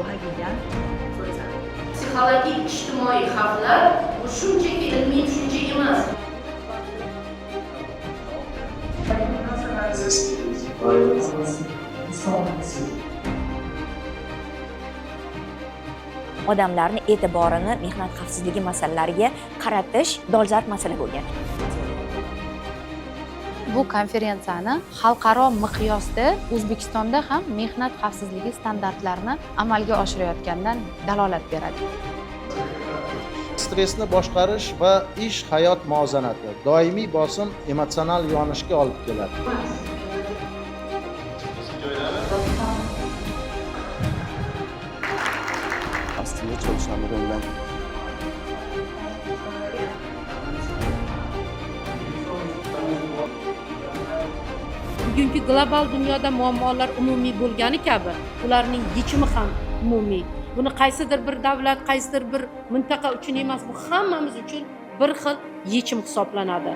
haqiqat. Psixologik ijtimoiy xavflar bu shunchaki ilmiy tushuncha emas. Odamlarni e'tiborini mehnat xavfsizligi masalalariga qaratish dolzarb masala bo'lgan. Bu konferensiyani xalqaro miqyosda O'zbekistonda ham mehnat xavfsizligi standartlarini amalga oshirayotgandan dalolat beradi. Stressni boshqarish va ish-hayot muvozanati, doimiy bosim emotsional yonishga olib keladi. Aslında çalışanlarından bugungi global dunyoda muammolar umumiy bo'lgani kabi, ularning yechimi ham umumiy. Buni qaysidir bir davlat, qaysidir bir mintaqa uchun emas, bu hammamiz uchun bir xil yechim hisoblanadi.